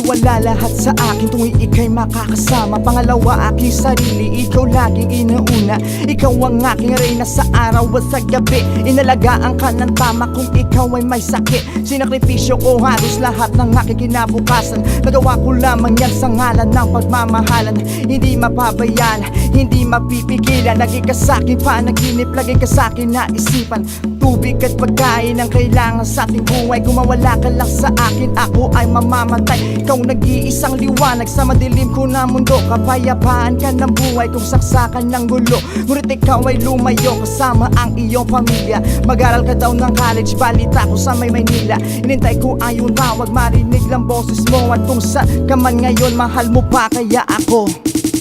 Wala lahat sa akin tuwing ika'y makakasama. Pangalawa aking sarili, ikaw laging inauna. Ikaw ang aking reyna sa araw at sa gabi. Inalagaan ka ng tama kung ikaw ay may sakit. Sinakripisyo ko halos lahat ng aking kinabukasan. Nagawa ko lamang yan sa ngalan ng pagmamahalan. Hindi mapabayaan, hindi mapipigilan. Lagi ka sa'kin panaginip, lagi ka sa'kin naisipan. Tubig at pagkain ang kailangan sa ating buhay. Kung mawala ka lang sa akin, ako ay mamamatay. Ikaw nag-iisang liwanag sa madilim ko na mundo. Kapayapaan ka ng buhay kung saksakan ng gulo. Ngunit ikaw ay lumayo kasama ang iyong pamilya. Mag-aral ka daw ng college, balita ko sa may Maynila. Inintay ko ayun tawag, marinig lang boses mo. At kung saan ka man ngayon, mahal mo pa kaya ako.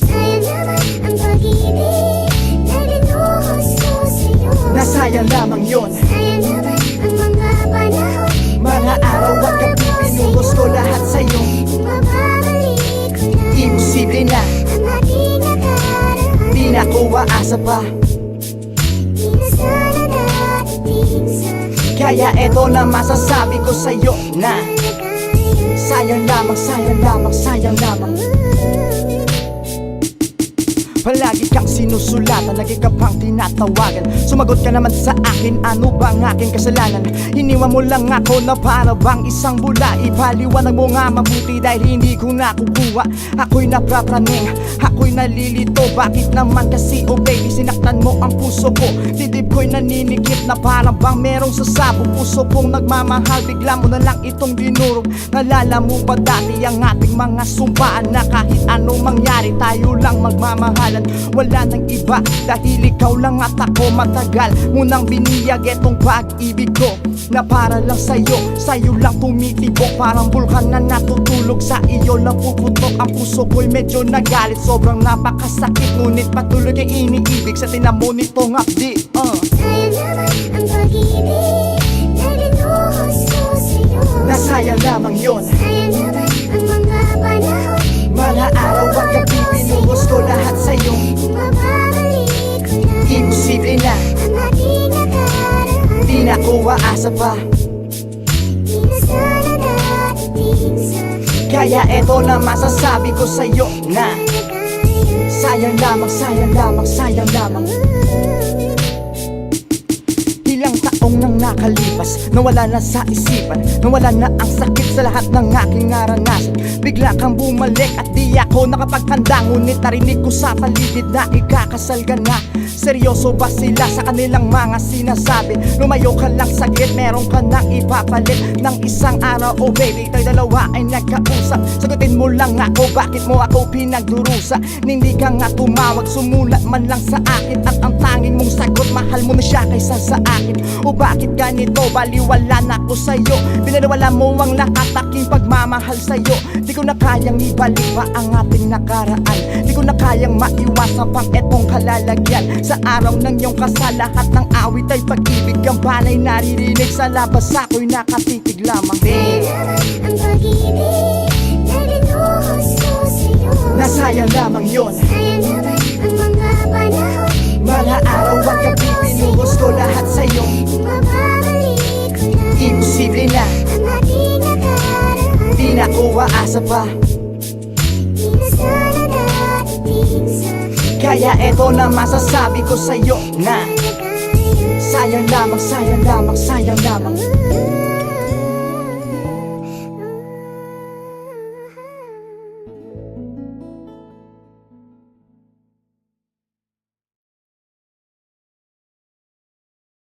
Sayang naman ang pag-ibig na binuhos ko sa'yo. Nasayang lamang yun. Sayang naman ang mga panahon, mga araw at gabi binuhos ko lahat sa'yo. mababalik ko na Imposible na, ang ating nakaraan. di na ko aasa pa. Di na sana dadating sa Kaya eto na masasabi ko sa'yo na sayang lamang, sayang lamang, sayang lamang. Palagi kang sinusulatan, lagi ka pang tinatawagan. Sumagot ka naman sa akin, ano bang aking kasalanan? Hiniwan mo lang ako na para bang isang bula. Ipaliwanag mo nga mabuti dahil hindi ko nakukuha. Ako'y naprapraning, ako'y nalilito. Bakit naman kasi oh baby, sinaktan mo ang puso ko. Dibdib ko'y naninikip na parang bang merong sasabog. Puso kong nagmamahal, bigla mo na lang itong dinurog. Nalala mo ba dati ang ating mga sumpaan na kahit anong mangyari tayo lang magmamahalan. Wala nang iba dahil ikaw lang at ako. Matagal mo nang biniyag etong pag-ibig ko na para lang sa'yo, sa'yo lang tumitibok. Parang bulkan na natutulog, sa iyo lang puputok. Ang puso ko'y medyo nagalit, sobrang napakasakit. Ngunit patuloy kay iniibig sa tinamo nitong abdi. sayang naman ang pag-ibig na binuhos ko sa'yo. Nasayang lamang yun. Sayang naman ang mga panahon, Mga araw at gabi binuhos ko lahat sa'yo. mababalik ko na Imposible na, ang ating nakaraan. di na ko aasa pa. Di na sana dadating sa Kaya eto na masasabi ko sa'yo na sayang lamang, sayang lamang, sayang lamang. Ilang taong nang nakalipas, nawala na sa isipan, nawala na ang sakit sa lahat ng aking naranasan. Bigla kang bumalik at di ako nakapagtanda. Ngunit narinig ko sa paligid na ikakasal ka na. Seryoso ba sila sa kanilang mga sinasabi? Lumayo ka lang saglit, meron ka nang ipapalit ng isang araw. Oh baby, tayo dalawa ay nagkausap. Sagutin mo lang ako, bakit mo ako pinagdurusa? Hindi ka nga tumawag, sumulat man lang sa akin. At ang tanging mong sagot, mahal mo na siya kaysa sa akin. O bakit ganito, baliwala na ako sa'yo. Pinaniwala mo ang lahat aking pagmamahal sa'yo. Di ko na kayang ibalik pa ang ating nakaraan. Di ko na kayang maiwasan pang etong kalalagyan. Sa araw ng iyong kasal, lahat ng awit ay pag-ibig. Ang balay naririnig sa labas, ako'y nakatitig lamang. ang pag-ibig na binuhos ko sa'yo. Nasayang lamang yun. Sayang naman ang mga panahon, Mga araw at gabi binuhos ko lahat sa'yo. mababalik ko na Imposible na, ang ating nakaraan. di na ko aasa pa. Di na sana dadating sa Kaya eto na masasabi ko sa'yo na sayang lamang, sayang lamang, sayang lamang.